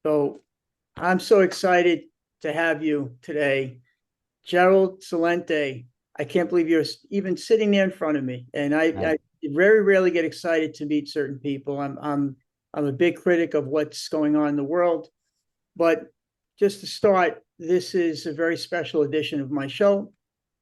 So I'm so excited to have you today. Gerald Celente. I can't believe you're even sitting there in front of me. And I very rarely get excited to meet certain people. I'm a big critic of what's going on in the world. But just to start, this is a very special edition of my show.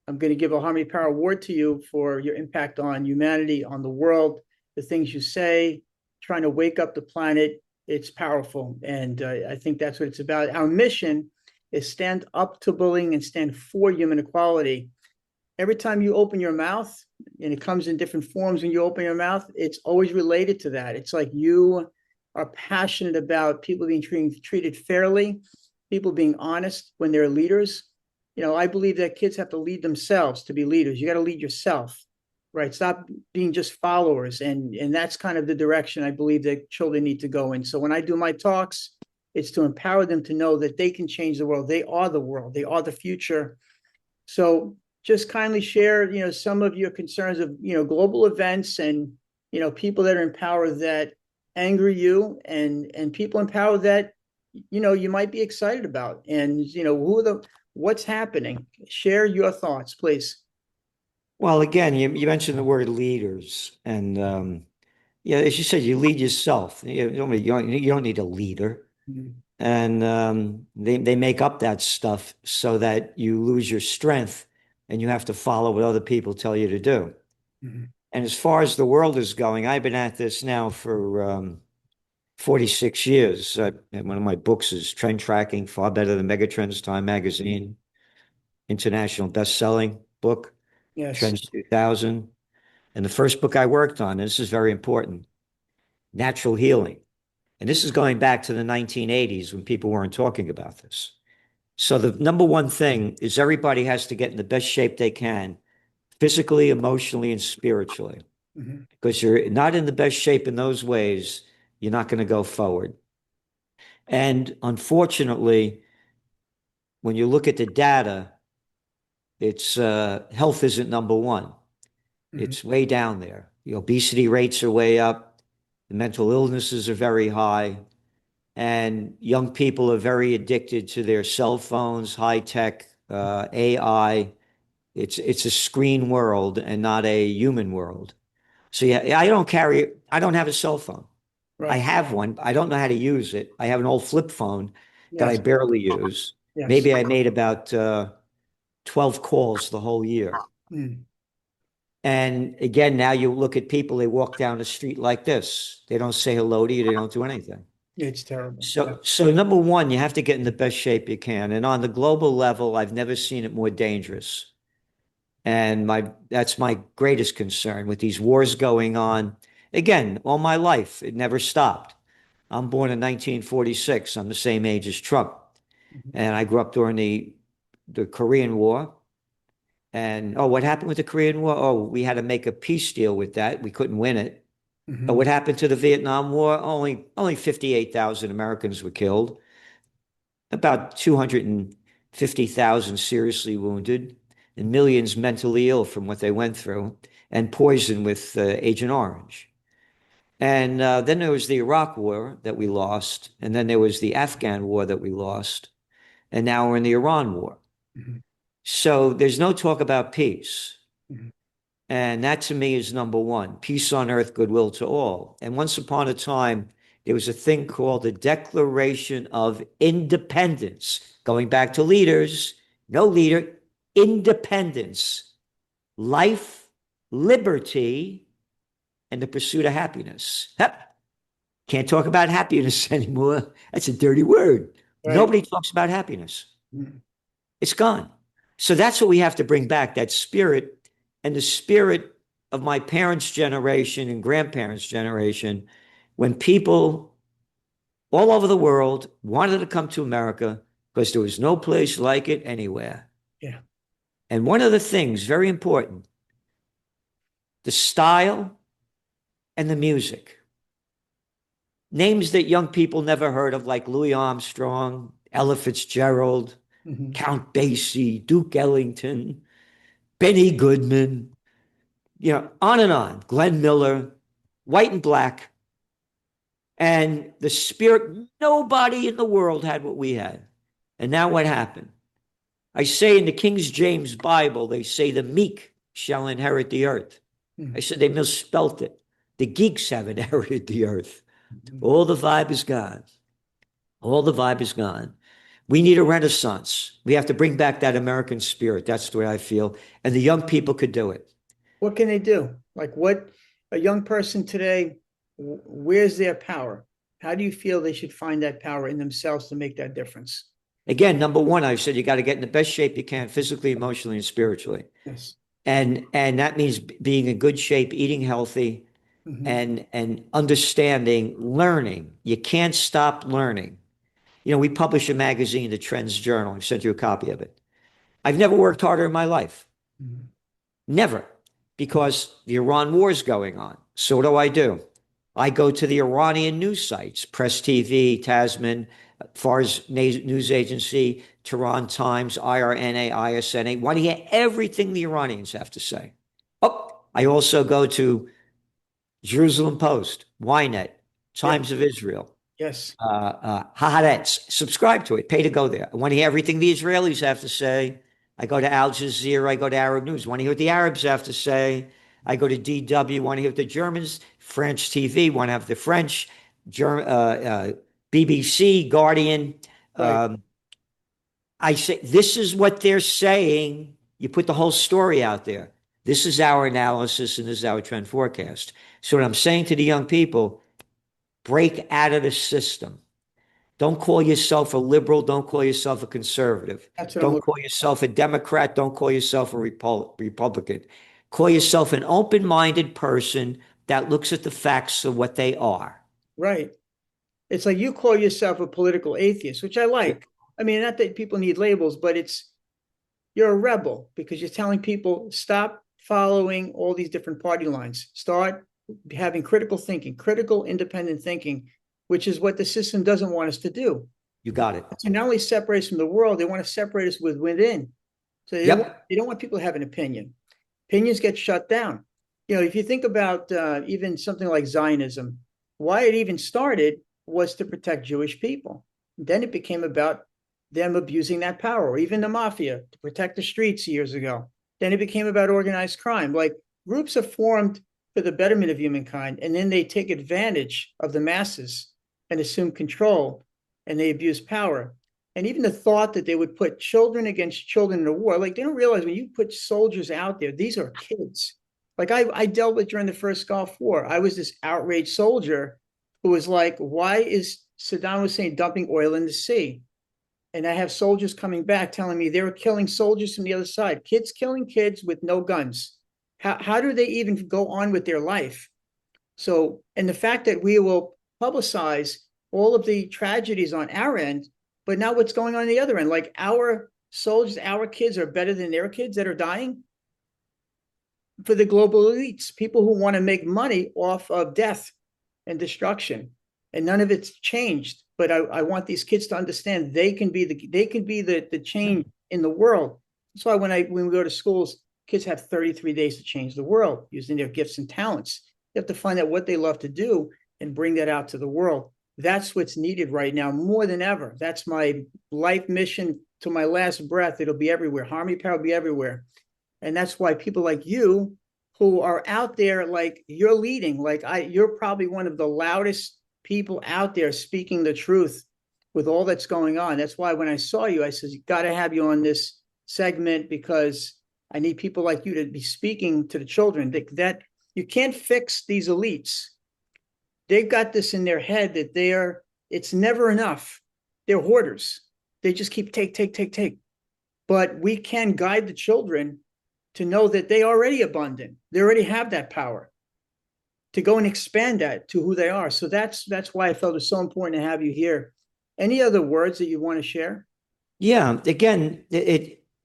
I'm going to give a Harmony Power Award to you for your impact on humanity, on the world, the things you say, trying to wake up the planet. It's powerful. And I think that's what it's about. Our mission is stand up to bullying and stand for human equality. Every time you open your mouth, and it comes in different forms when you open your mouth, it's always related to that. It's like you are passionate about people being treated fairly, people being honest when they're leaders. I believe that kids have to lead themselves to be leaders. You got to lead yourself, right? Stop being just followers. And that's kind of the direction I believe that children need to go in. So when I do my talks, it's to empower them to know that they can change the world. They are the world. They are the future. So just kindly share, some of your concerns of, global events and, people that are in power that anger you and people in power that, you might be excited about. And, what's happening? Share your thoughts, please. Well, again, you mentioned the word leaders, and yeah, as you said, you lead yourself. You don't need a leader, Mhm. and they make up that stuff so that you lose your strength, and you have to follow what other people tell you to do. Mhm. And as far as the world is going, I've been at this now for 46 years. And one of my books is Trend Tracking, Far Better Than Megatrends, Time Magazine, international best-selling book, Yes. Trends 2000. And the first book I worked on, and this is very important, Natural Healing. And this is going back to the 1980s when people weren't talking about this. So the number one thing is everybody has to get in the best shape they can, physically, emotionally, and spiritually. Mhm. Because you're not in the best shape in those ways, you're not going to go forward. And unfortunately, when you look at the data, it's health isn't number one. Mhm. It's way down there. The obesity rates are way up. The mental illnesses are very high. And young people are very addicted to their cell phones, high tech, AI. It's a screen world and not a human world. So yeah, I don't have a cell phone. I Right. have one. I don't know how to use it. I have an old flip phone that I Yes. barely use. Yes. Maybe I made about 12 calls the whole year. Mm. And again, now you look at people, they walk down the street like this. They don't say hello to you, they don't do anything. It's terrible. Yeah. So number one, you have to get in the best shape you can. And on the global level, I've never seen it more dangerous. And that's my greatest concern with these wars going on. Again, all my life, it never stopped. I'm born in 1946. I'm the same age as Trump. Mhm. And I grew up during the Korean War. And oh, what happened with the Korean War? Oh, we had to make a peace deal with that. We couldn't win it. But Mhm. what happened to the Vietnam War? Only 58,000 Americans were killed, about 250,000 seriously wounded, and millions mentally ill from what they went through, and poisoned with Agent Orange. And then there was the Iraq War that we lost, and then there was the Afghan War that we lost, and now we're in the Iran War. Mhm. So there's no talk about peace. Mhm. And that to me is number one, peace on earth, goodwill to all. And once upon a time, there was a thing called the Declaration of Independence, going back to leaders, no leader, independence, life, liberty, and the pursuit of happiness. Can't talk about happiness anymore. That's a dirty word. Right. Nobody talks about happiness. Mhm. It's gone. So that's what we have to bring back, that spirit, and the spirit of my parents' generation and grandparents' generation, when people all over the world wanted to come to America because there was no place like it anywhere. Yeah. And one of the things, very important, the style and the music. Names that young people never heard of, like Louis Armstrong, Ella Fitzgerald, Mhm. Count Basie, Duke Ellington, Benny, on and on. Glenn Miller, White and Black. And the spirit, nobody in the world had what we had. And now what happened? I say in the King James Bible, they say the meek shall inherit the earth. I Mhm. said they misspelt it. The geeks have inherited the earth. Mhm. All the vibe is gone. All the vibe is gone. We need a renaissance. We have to bring back that American spirit. That's the way I feel. And the young people could do it. What can they do? Like what a young person today, where's their power? How do you feel they should find that power in themselves to make that difference? Again, number one, I said you got to get in the best shape you can physically, emotionally, and spiritually. Yes. And that means being in good shape, eating healthy, Hmm. and understanding, learning. You can't stop learning. We publish a magazine, the Trends Journal. I sent you a copy of it. I've never worked harder in my life. Never. Because the Iran war is going on. So what do? I go to the Iranian news sites, Press TV, Tasman, Fars News Agency, Tehran Times, IRNA, ISNA. Want to hear everything the Iranians have to say. Oh, I also go to Jerusalem Post, Ynet, Yeah. Times of Israel, Yes. Haaretz. Subscribe to it. Pay to go there. I want to hear everything the Israelis have to say. I go to Al Jazeera. I go to Arab News. I want to hear what the Arabs have to say. I go to DW. Want to hear what the Germans, French TV. Want to have the French, BBC, Guardian. Right. Um, I say this is what they're saying. You put the whole story out there. This is our analysis and this is our trend forecast. So what I'm saying to the young people, break out of the system. Don't call yourself a liberal. Don't call yourself a conservative. That's what I'm Don't looking call yourself a Democrat. Don't call yourself a Republican. Call yourself an open minded person that looks at the facts of what they are. for. Right. It's like you call yourself a political atheist, which I like. I mean, not that people need labels, but you're a rebel because you're telling people stop following all these different party lines. Start having critical thinking, critical independent thinking, which is what the system doesn't want us to do. You got it. To not only separate us from the world, they want to separate us within. So Yep. they don't want people to have an opinion. Opinions get shut down. If you think about even something like Zionism, why it even started was to protect Jewish people. Then it became about them abusing that power, or even the mafia to protect the streets years ago. Then it became about organized crime. Like groups are formed for the betterment of humankind, and then they take advantage of the masses and assume control, and they abuse power. And even the thought that they would put children against children in a war, like they don't realize when you put soldiers out there, these are kids. Like I dealt with during the first Gulf War. I was this outraged soldier who was like, why is Saddam Hussein dumping oil in the sea? And I have soldiers coming back telling me they were killing soldiers from the other side, kids killing kids with no guns. How do they even go on with their life? So, and the fact that we will publicize all of the tragedies on our end, but now what's going on the other end? Like our soldiers, our kids are better than their kids that are dying for the global elites, people who want to make money off of death and destruction. And none of it's changed. But I want these kids to understand they can be the change in the world. That's why when we go to schools, kids have 33 days to change the world using their gifts and talents. You have to find out what they love to do and bring that out to the world. That's what's needed right now more than ever. That's my life mission to my last breath. It'll be everywhere. Harmony Power will be everywhere. And that's why people like you who are out there, like you're leading, you're probably one of the loudest people out there speaking the truth with all that's going on. That's why when I saw you, I said, you got to have you on this segment because I need people like you to be speaking to the children that you can't fix these elites. They've got this in their head that it's never enough. They're hoarders. They just keep take. But we can guide the children to know that they are already abundant. They already have that power to go and expand that to who they are. So that's why I felt it's so important to have you here. Any other words that you want to share? Yeah. Again,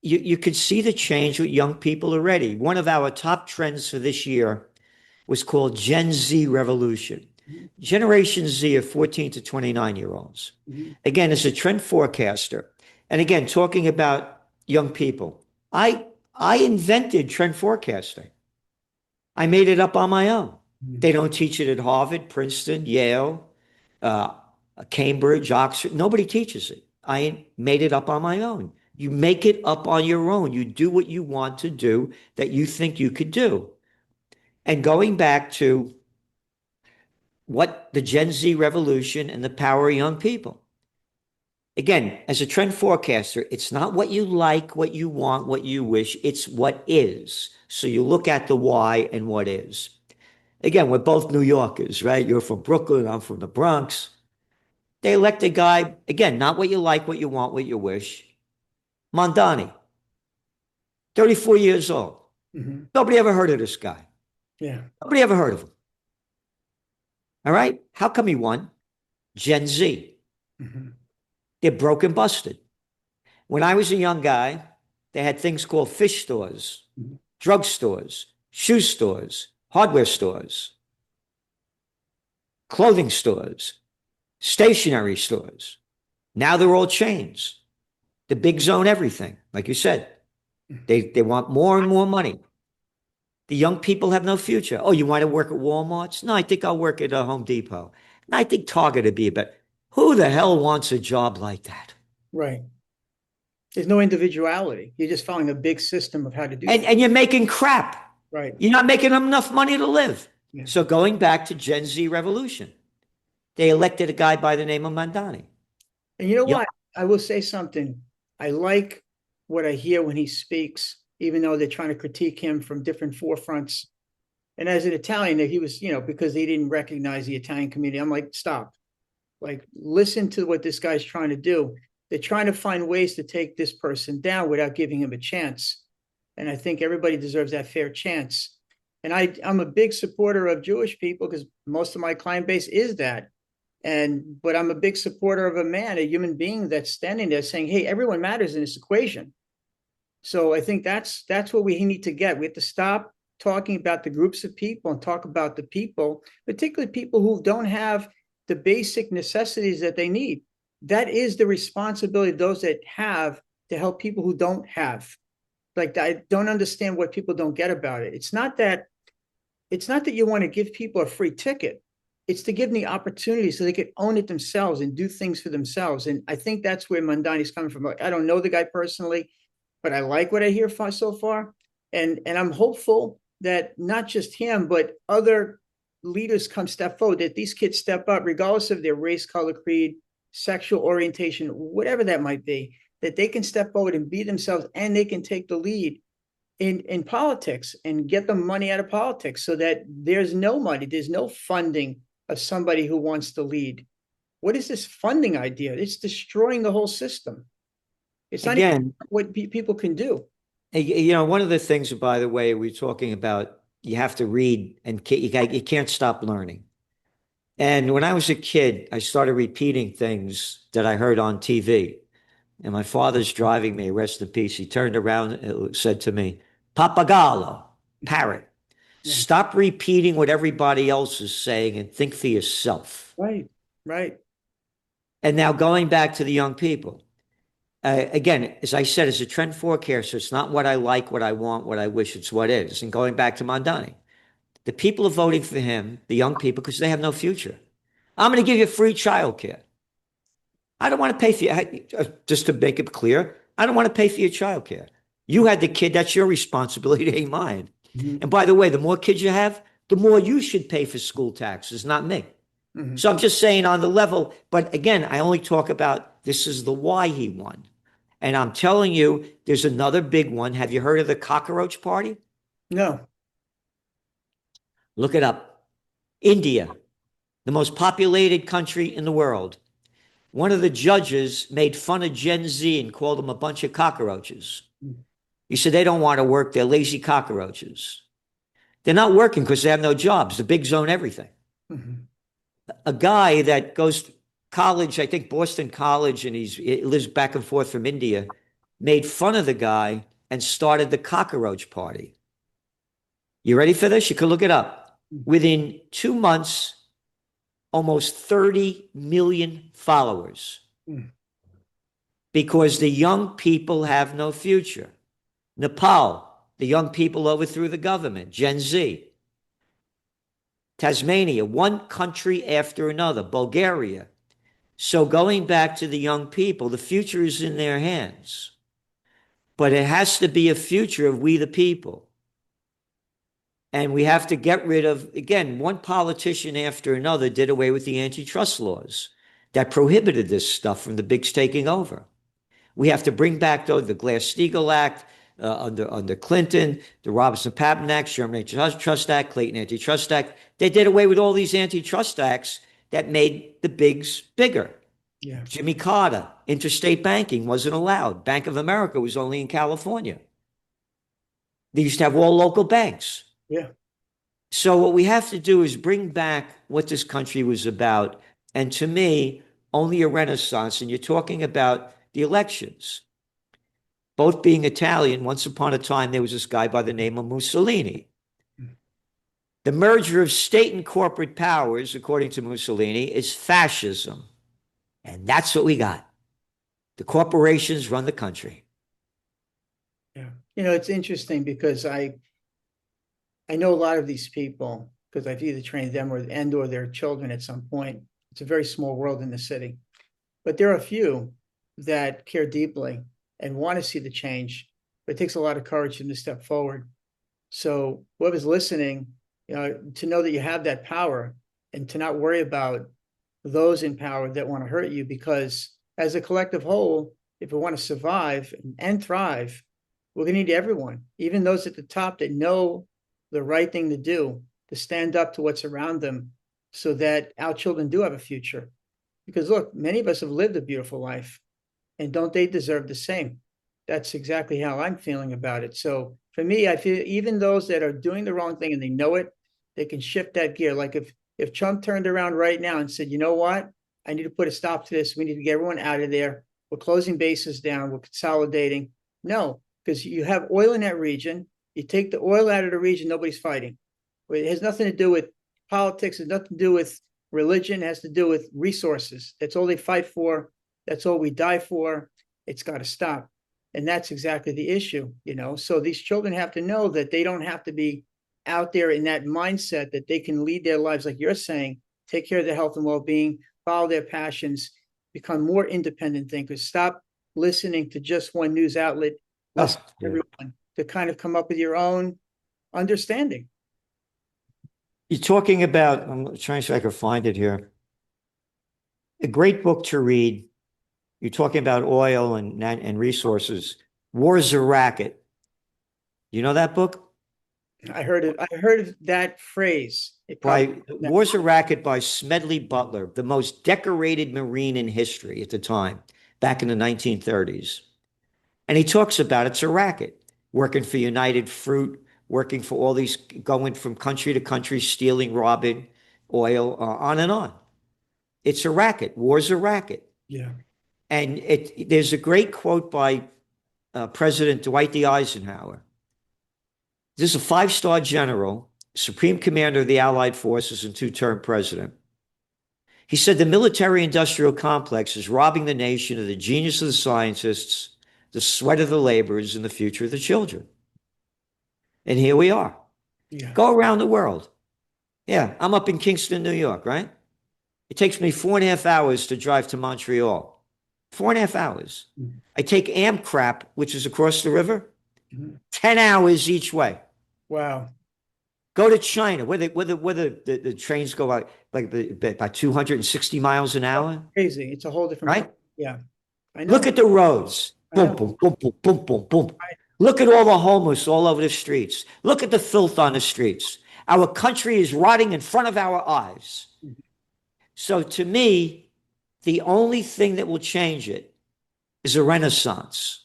you could see the change with young people already. One of our top trends for this year was called Gen Z Revolution. Generation Z of 14 to 29-year-olds. Mm-hmm. Again, as a trend forecaster, and again, talking about young people, I invented trend forecasting. I made it up on my own. Mm-hmm. They don't teach it at Harvard, Princeton, Yale. uh, Cambridge, Oxford. Nobody teaches it. I made it up on my own. You make it up on your own. You do what you want to do that you think you could do. And going back to what the Gen Z revolution and the power of young people. Again, as a trend forecaster, it's not what you like, what you want, what you wish, it's what is. So you look at the why and what is. Again, we're both New Yorkers, right? You're from Brooklyn, I'm from the Bronx. They elect a guy, again, not what you like, what you want, what you wish. Mondani, 34 years old. Mhm. Nobody ever heard of this guy. Yeah. Nobody ever heard of him. All right? How come he won? Gen Z. Mhm. They're broke and busted. When I was a young guy, they had things called fish stores, Mhm. drug stores, shoe stores, hardware stores, clothing stores, stationery stores. Now they're all chains. The big zone everything, like you said. They want more and more money. The young people have no future. Oh, you want to work at Walmart's? No, I think I'll work at Home Depot. No, I think Target would be a better. Who the hell wants a job like that? Right. There's no individuality. You're just following a big system of how to do things. And you're making crap. Right. You're not making enough money to live. Yeah. So going back to Gen Z revolution, they elected a guy by the name of Mandani. And you know Young, what? I will say something. I like what I hear when he speaks, even though they're trying to critique him from different forefronts. And as an Italian, he was, because he didn't recognize the Italian community. I'm like, stop. Like, listen to what this guy's trying to do. They're trying to find ways to take this person down without giving him a chance. And I think everybody deserves that fair chance. And I'm a big supporter of Jewish people because most of my client base is that. But I'm a big supporter of a man, a human being that's standing there saying, hey, everyone matters in this equation. So I think that's what we need to get. We have to stop talking about the groups of people and talk about the people, particularly people who don't have the basic necessities that they need. That is the responsibility of those that have to help people who don't have. Like, I don't understand what people don't get about it. It's not that you want to give people a free ticket. It's to give them the opportunity so they can own it themselves and do things for themselves. And I think that's where Mandani's coming from. Like, I don't know the guy personally, but I like what I hear so far. And I'm hopeful that not just him, but other leaders come step forward, that these kids step up, regardless of their race, color, creed, sexual orientation, whatever that might be, that they can step forward and be themselves and they can take the lead in politics and get the money out of politics so that there's no money, there's no funding of somebody who wants to lead. What is this funding idea? It's destroying the whole system. It's not even again, what people can do. one of the things, by the way, we're talking about, you have to read and you can't stop learning. And when I was a kid, I started repeating things that I heard on TV. And my father's driving me, rest in peace. He turned around and said to me, Papagallo, parrot, Yeah. stop repeating what everybody else is saying and think for yourself. Right, right. And now going back to the young people. Again, as I said, as a trend forecaster, it's not what I like, what I want, what I wish, it's what is. And going back to Mondani, the people are voting for him, the young people, because they have no future. I'm going to give you free childcare. I don't want to pay for you. Just to make it clear, I don't want to pay for your childcare. You had the kid, that's your responsibility, it ain't mine. Mhm. And by the way, the more kids you have, the more you should pay for school taxes, not me. Mhm. So I'm just saying on the level, but again, I only talk about this is the why he won. And I'm telling you, there's another big one. Have you heard of the cockroach party? No. Look it up. India, the most populated country in the world. One of the judges made fun of Gen Z and called them a bunch of cockroaches. He said they don't want to work, they're lazy cockroaches. They're not working because they have no jobs. The big zone everything. Mhm. A guy that goes to college, I think Boston College, and he lives back and forth from India, made fun of the guy and started the cockroach party. You ready for this? You can look it up. Within 2 months, almost 30 million followers Mhm. because the young people have no future. Nepal, the young people overthrew the government, Gen Z. Tasmania, one country after another, Bulgaria. So going back to the young people, the future is in their hands. But it has to be a future of we the people. And we have to get rid of, again, one politician after another did away with the antitrust laws that prohibited this stuff from the bigs taking over. We have to bring back, though, the Glass-Steagall Act under Clinton, the Robinson-Patman Act, Sherman Antitrust Act, Clayton Antitrust Act. They did away with all these antitrust acts that made the bigs bigger. Yeah. Jimmy Carter, interstate banking wasn't allowed. Bank of America was only in California. They used to have all local banks. Yeah. So what we have to do is bring back what this country was about. And to me, only a renaissance. And you're talking about the elections. Both being Italian, once upon a time, there was this guy by the name of Mussolini. The merger of state and corporate powers, according to Mussolini, is fascism. And that's what we got. The corporations run the country. Yeah. It's interesting because I know a lot of these people because I've either trained them or their children at some point. It's a very small world in the city, but there are a few that care deeply and want to see the change, but it takes a lot of courage for them to step forward. So whoever's listening, to know that you have that power and to not worry about those in power that want to hurt you, because as a collective whole, if we want to survive and thrive, we're going to need everyone, even those at the top that know the right thing to do, to stand up to what's around them so that our children do have a future. Because look, many of us have lived a beautiful life, and don't they deserve the same? That's exactly how I'm feeling about it. So for me, I feel even those that are doing the wrong thing and they know it, they can shift that gear. Like if Trump turned around right now and said, you know what, I need to put a stop to this. We need to get everyone out of there. We're closing bases down. We're consolidating. No, because you have oil in that region. You take the oil out of the region, nobody's fighting. It has nothing to do with politics. It has nothing to do with religion. It has to do with resources. That's all they fight for. That's all we die for. It's got to stop. And that's exactly the issue, So these children have to know that they don't have to be out there in that mindset, that they can lead their lives, like you're saying, take care of their health and well-being, follow their passions, become more independent thinkers, stop listening to just one news outlet, listen to everyone, to kind of come up with your own understanding. You're talking about, I'm trying to see if I can find it here. A great book to read. You're talking about oil and resources. War is a Racket. You know that book? I heard of that phrase. War's a Racket by Smedley Butler, the most decorated Marine in history at the time, back in the 1930s. And he talks about it's a racket, working for United Fruit, working for all these, going from country to country, stealing, robbing oil, on and on. It's a racket. War's a racket. Yeah. And there's a great quote by President Dwight D. Eisenhower. This is a 5-star general, Supreme Commander of the Allied Forces and 2-term president. He said the military-industrial complex is robbing the nation of the genius of the scientists, the sweat of the laborers, and the future of the children. And here we are. Yeah. Go around the world. Yeah, I'm up in Kingston, New York, right? It takes me 4.5 hours to drive to Montreal. 4.5 hours. Mm-hmm. I take Amtrak, which is across the river, 10 hours each way. Wow. Go to China, where the trains go like about 260 miles an hour. Crazy. It's a whole different. Right? Yeah. I know. Look at the roads. Boom, boom, boom, boom, boom, boom, boom. Look at all the homeless all over the streets. Look at the filth on the streets. Our country is rotting in front of our eyes. Mm-hmm. So to me, the only thing that will change it is a renaissance.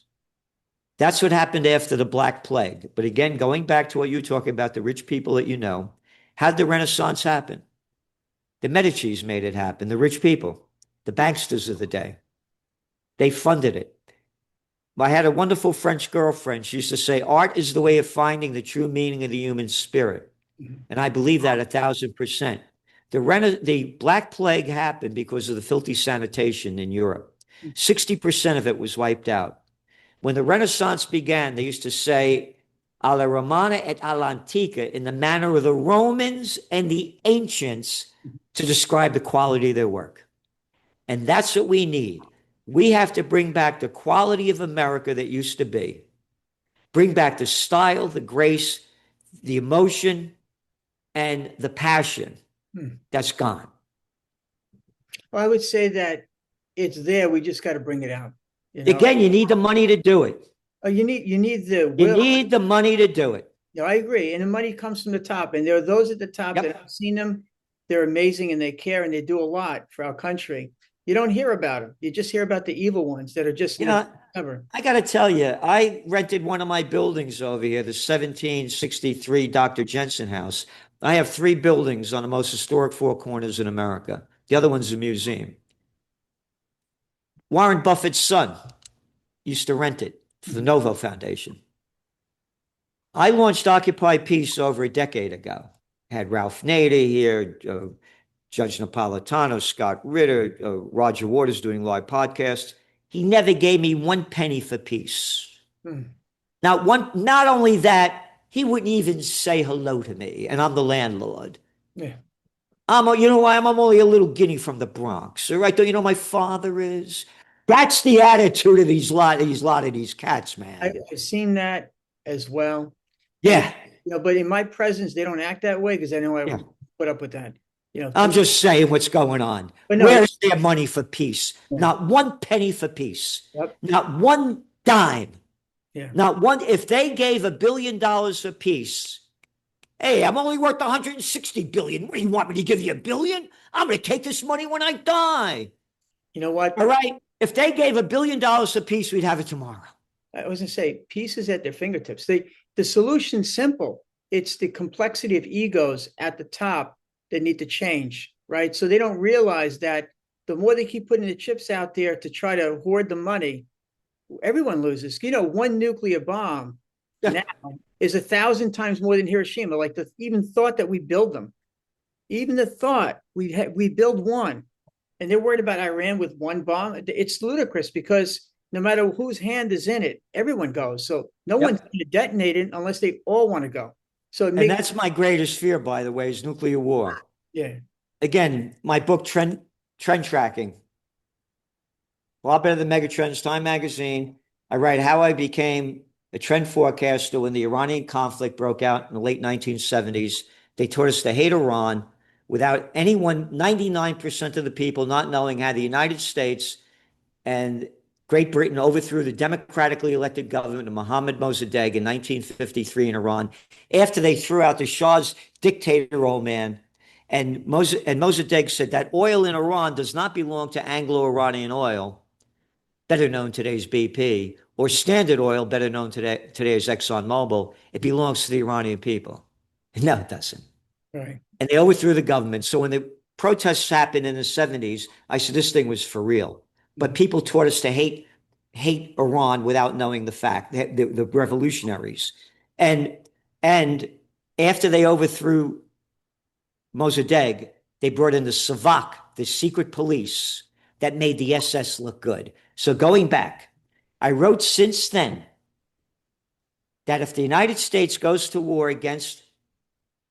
That's what happened after the Black Plague. But again, going back to what you're talking about, the rich people that you know, how did the Renaissance happen? The Medicis made it happen, the rich people, the banksters of the day. They funded it. I had a wonderful French girlfriend. She used to say, art is the way of finding the true meaning of the human spirit. And I believe that 1,000%. The Black Plague happened because of the filthy sanitation in Europe. 60% of it was wiped out. When the Renaissance began, they used to say, alla Romana et alla Antica, in the manner of the Romans and the ancients, to describe the quality of their work. And that's what we need. We have to bring back the quality of America that used to be. Bring back the style, the grace, the emotion, and the passion that's gone. Well, I would say that it's there. We just got to bring it out. Again, you need the money to do it. Oh, you need the You will. need the money to do it. No, I agree. And the money comes from the top. And there are those at the top that I've seen them. They're amazing and they care and they do a lot for our country. You don't hear about them. You just hear about the evil ones that are just never. I got to tell you, I rented one of my buildings over here, the 1763 Dr. Jensen House. I have 3 buildings on the most historic 4 corners in America. The other one's a museum. Warren Buffett's son used to rent it for the Novo Foundation. I launched Occupy Peace over a decade ago. I had Ralph Nader here, Judge Napolitano, Scott Ritter, Roger Waters doing live podcasts. He never gave me 1 penny for peace. Not only that, he wouldn't even say hello to me, and I'm the landlord. Yeah. You know why? I'm only a little guinea from the Bronx. All right, don't you know my father is? That's the attitude of these lot of these cats, man. I've seen that as well. Yeah. But in my presence, they don't act that way because I know I would put up with that. I'm just saying what's going on. No, where's their money for peace? Yeah. Not 1 penny for peace. Yep. Not 1 dime. Yeah. Not one. If they gave $1 billion for peace, hey, I'm only worth 160 billion. What do you want me to give you $1 billion? I'm going to take this money when I die. You know what? All right. If they gave $1 billion for peace, we'd have it tomorrow. I was going to say, peace is at their fingertips. The solution's simple. It's the complexity of egos at the top that need to change, right? So they don't realize that the more they keep putting the chips out there to try to hoard the money, everyone loses. 1 nuclear bomb now is 1,000 times more than Hiroshima. Like even thought that we build them, even the thought we build one, and they're worried about Iran with 1 bomb. It's ludicrous because no matter whose hand is in it, everyone goes. So no one's going to detonate it unless they all want to go. So and that's my greatest fear, by the way, is nuclear war. Yeah. Again, my book, Trend Tracking, a lot better than Megatrends, Time Magazine. I write how I became a trend forecaster when the Iranian conflict broke out in the late 1970s. They taught us to hate Iran without anyone, 99% of the people not knowing how the United States and Great Britain overthrew the democratically elected government of Mohammad Mossadegh in 1953 in Iran after they threw out the Shah's dictator, old man. And Mossadegh said that oil in Iran does not belong to Anglo-Iranian Oil, better known today as BP, or Standard Oil, better known today as ExxonMobil. It belongs to the Iranian people. No, it doesn't. Right. And they overthrew the government. So when the protests happened in the 70s, I said, this thing was for real. But people taught us to hate Iran without knowing the fact, the revolutionaries. And after they overthrew Mossadegh, they brought in the Savak, the secret police, that made the SS look good. So going back, I wrote since then that if the United States goes to war against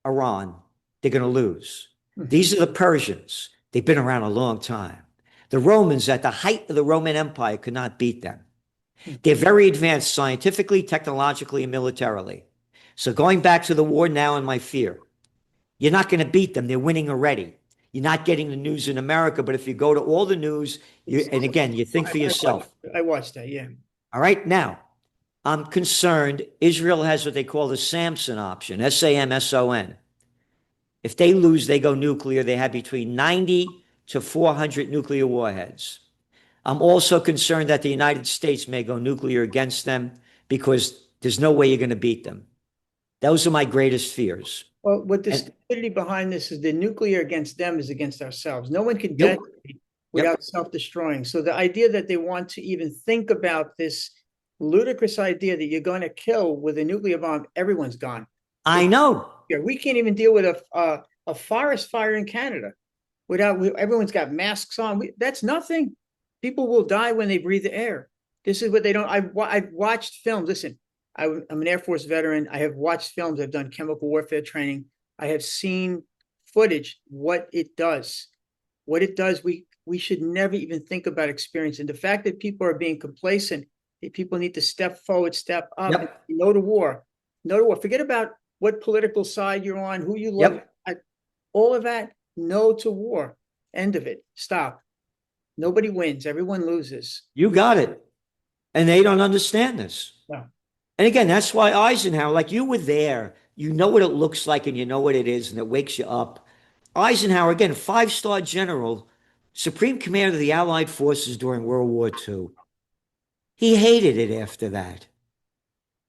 Iran, they're going to lose. These are the Persians. They've been around a long time. The Romans, at the height of the Roman Empire, could not beat them. They're very advanced scientifically, technologically, and militarily. So going back to the war now and my fear, you're not going to beat them. They're winning already. You're not getting the news in America, but if you go to all the news, and again, you think for yourself. I watched that, yeah. All right, now, I'm concerned Israel has what they call the Samson option, SAMSON. If they lose, they go nuclear. They have between 90 to 400 nuclear warheads. I'm also concerned that the United States may go nuclear against them because there's no way you're going to beat them. Those are my greatest fears. Well, what the stupidity behind this is the nuclear against them is against ourselves. No one can detonate without self-destroying. So the idea that they want to even think about this ludicrous idea that you're going to kill with a nuclear bomb, everyone's gone. I know. We can't even deal with a forest fire in Canada everyone's got masks on. That's nothing. People will die when they breathe the air. This is what they don't. I've watched films. Listen, I'm an Air Force veteran. I have watched films. I've done chemical warfare training. I have seen footage, what it does. What it does, we should never even think about experiencing. The fact that people are being complacent, people need to step forward, step up, and Yep. no to war. No to war. Forget about what political side you're on, who you love. Yep. All of that, no to war. End of it. Stop. Nobody wins. Everyone loses. You got it. And they don't understand this. No. And again, that's why Eisenhower, like you were there, you know what it looks like and you know what it is, and it wakes you up. Eisenhower, again, five-star general, supreme commander of the Allied forces during World War II. He hated it after that.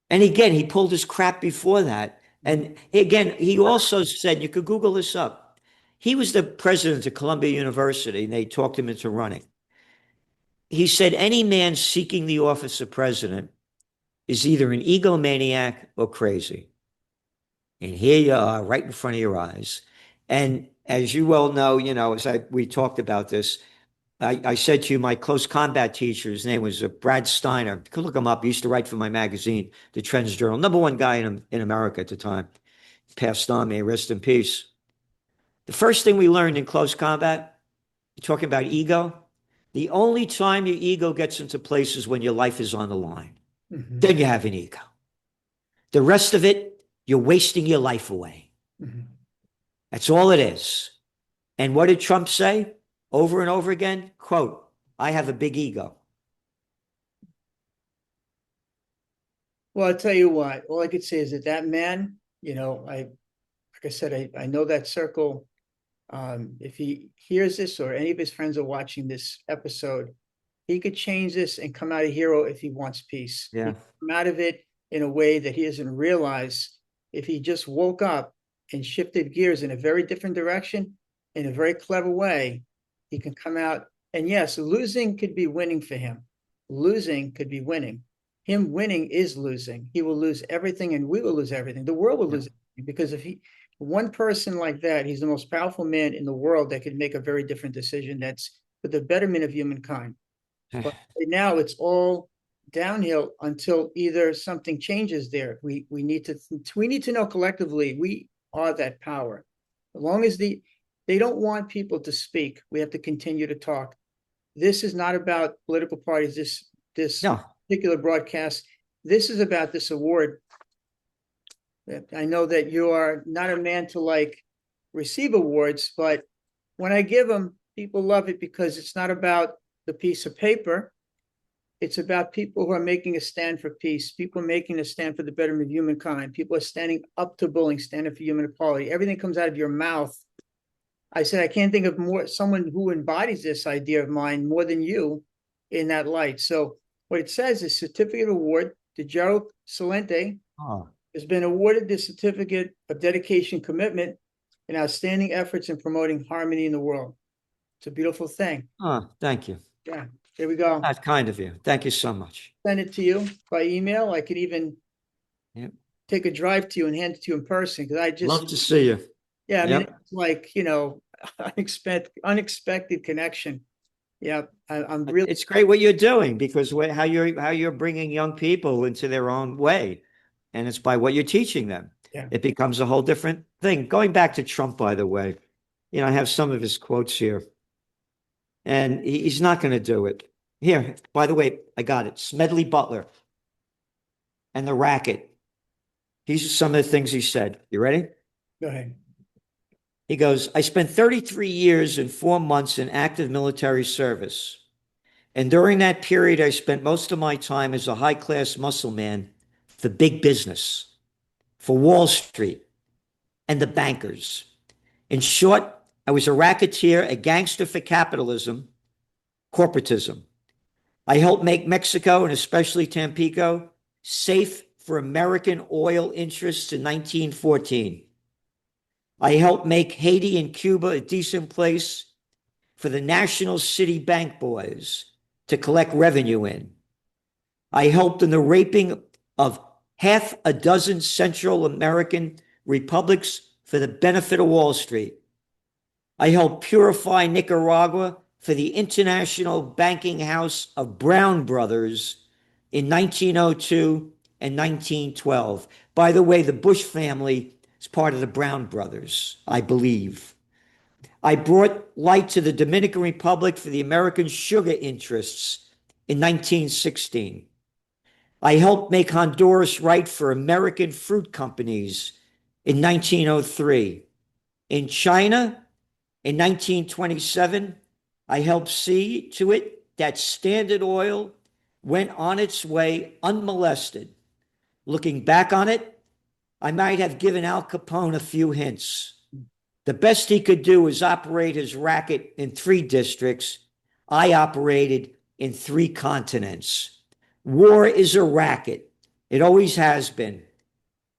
And again, he pulled his crap before that. And again, he also said, you could Google this up. He was the president of Columbia University, and they talked him into running. He said, any man seeking the office of president is either an egomaniac or crazy. And here you are, right in front of your eyes. And as you well know, as we talked about this, I said to you, my close combat teacher, his name was Brad Steiner. You could look him up. He used to write for my magazine, The Trends Journal. Number one guy in America at the time. Passed on, may rest in peace. The first thing we learned in close combat, you're talking about ego. The only time your ego gets into place is when your life is on the line. Mm-hmm. Then you have an ego. The rest of it, you're wasting your life away. Mm-hmm. That's all it is. And what did Trump say over and over again? Quote, I have a big ego. Well, I'll tell you what, all I could say is that man, like I said, I know that circle. If he hears this or any of his friends are watching this episode, he could change this and come out a hero if he wants peace. Yeah. He could come out of it in a way that he doesn't realize. If he just woke up and shifted gears in a very different direction, in a very clever way, he can come out. And yes, losing could be winning for him. Losing could be winning. Him winning is losing. He will lose everything and we will lose everything. The world will lose everything, because if one person like that, he's the most powerful man in the world that could make a very different decision that's for the betterment of humankind. But right now it's all downhill until either something changes there. We need to know collectively we are that power. As long as they don't want people to speak, we have to continue to talk. This is not about political parties. This No. particular broadcast. This is about this award. I know that you are not a man to receive awards, but when I give them, people love it because it's not about the piece of paper. It's about people who are making a stand for peace, people making a stand for the betterment of humankind. People are standing up to bullying, standing for human equality. Everything comes out of your mouth. I said, I can't think of someone who embodies this idea of mine more than you in that light. So what it says is certificate award to Gerald Celente. Oh. Has been awarded the certificate of dedication, commitment, and outstanding efforts in promoting harmony in the world. It's a beautiful thing. Oh, thank you. Yeah, there we go. That's kind of you. Thank you so much. Send it to you by email. I could even take a drive to you and hand it to you in person, because I just love to see you. Yeah, I mean, it's like, unexpected connection. Yeah, I'm really. It's great what you're doing, because how you're bringing young people into their own way, and it's by what you're teaching them. Yeah. It becomes a whole different thing. Going back to Trump, by the way, I have some of his quotes here, and he's not going to do it. Here, by the way, I got it. Smedley Butler and the racket. These are some of the things he said. You ready? Go ahead. He goes, I spent 33 years and 4 months in active military service. And during that period, I spent most of my time as a high-class muscle man for big business, for Wall Street and the bankers. In short, I was a racketeer, a gangster for capitalism, corporatism. I helped make Mexico, and especially Tampico, safe for American oil interests in 1914. I helped make Haiti and Cuba a decent place for the National City Bank boys to collect revenue in. I helped in the raping of half a dozen Central American republics for the benefit of Wall Street. I helped purify Nicaragua for the International Banking House of Brown Brothers in 1902 and 1912. By the way, the Bush family is part of the Brown brothers, I believe. I brought light to the Dominican Republic for the American sugar interests in 1916. I helped make Honduras right for American fruit companies in 1903. In China, in 1927, I helped see to it that Standard Oil went on its way unmolested. Looking back on it, I might have given Al Capone a few hints. The best he could do was operate his racket in 3 districts. I operated in 3 continents. War is a racket. It always has been.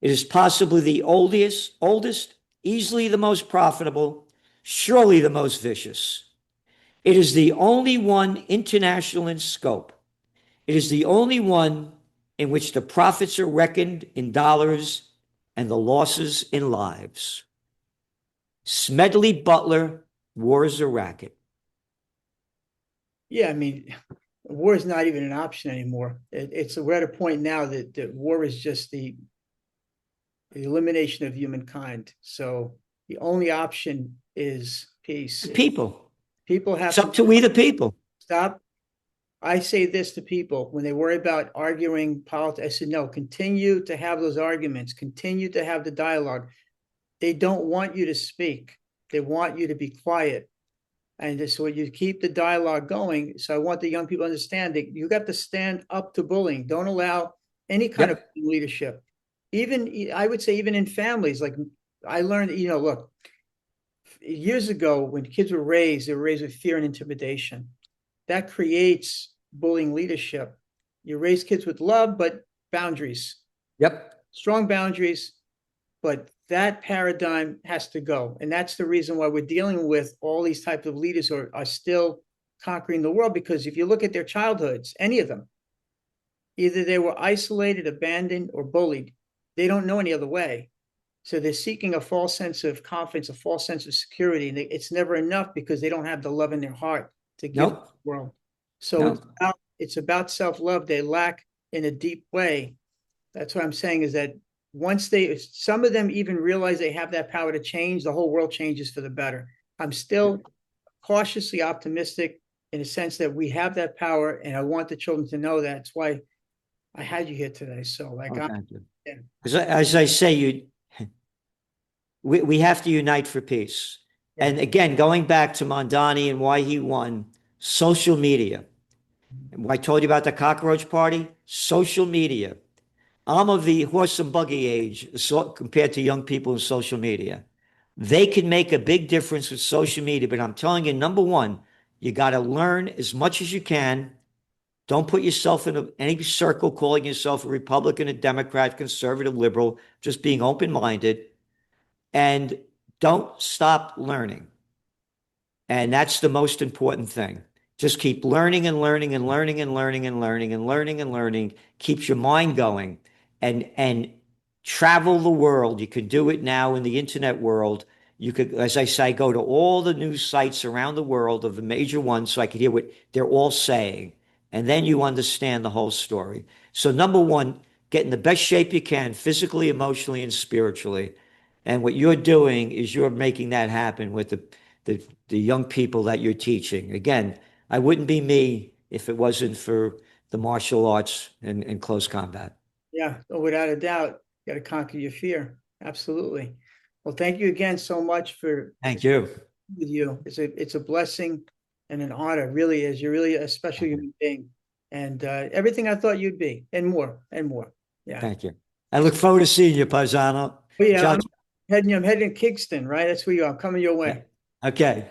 It is possibly the oldest, easily the most profitable, surely the most vicious. It is the only one international in scope. It is the only one in which the profits are reckoned in dollars and the losses in lives. Smedley Butler, War is a Racket. Yeah, I mean, war is not even an option anymore. We're at a point now that war is just the elimination of humankind. So the only option is peace. The people. People have It's up to we the people. stop. I say this to people when they worry about arguing politics. I said, no, continue to have those arguments, continue to have the dialogue. They don't want you to speak. They want you to be quiet. And so you keep the dialogue going. So I want the young people to understand that you got to stand up to bullying. Don't allow any kind of leadership. Even, I would say, even in families, like I learned, look, years ago when kids were raised, they were raised with fear and intimidation. That creates bullying leadership. You raise kids with love, but boundaries. Yep. Strong boundaries, but that paradigm has to go. And that's the reason why we're dealing with all these types of leaders who are still conquering the world. Because if you look at their childhoods, any of them, either they were isolated, abandoned, or bullied. They don't know any other way. So they're seeking a false sense of confidence, a false sense of security. And it's never enough because they don't have the love in their heart to give the world. So it's about self-love they lack in a deep way. That's what I'm saying is that once some of them even realize they have that power to change, the whole world changes for the better. I'm still cautiously optimistic in the sense that we have that power, and I want the children to know that. That's why I had you here today. So thank you. As I say, we have to unite for peace. Yeah. And again, going back to Mondani and why he won, social media. I told you about the cockroach party, social media. I'm of the horse and buggy age compared to young people in social media. They can make a big difference with social media, but I'm telling you, number one, you got to learn as much as you can. Don't put yourself in any circle calling yourself a Republican, a Democrat, conservative, liberal, just being open-minded. And don't stop learning. And that's the most important thing. Just keep learning and learning and learning and learning and learning and learning and learning. Keeps your mind going and travel the world. You can do it now in the internet world. You could, as I say, go to all the news sites around the world of the major ones so I could hear what they're all saying. And then you understand the whole story. So number one, get in the best shape you can, physically, emotionally, and spiritually. And what you're doing is you're making that happen with the young people that you're teaching. Again, I wouldn't be me if it wasn't for the martial arts and close combat. Yeah, without a doubt, you got to conquer your fear. Absolutely. Well, thank you again so much for. Thank you. With you, it's a blessing and an honor. It really is. You're really a special human being, and everything I thought you'd be, and more and more. Yeah. Thank you. I look forward to seeing you, Paisano. Well, yeah, I'm heading to Kingston, right? That's where you are. I'm coming your way. Okay.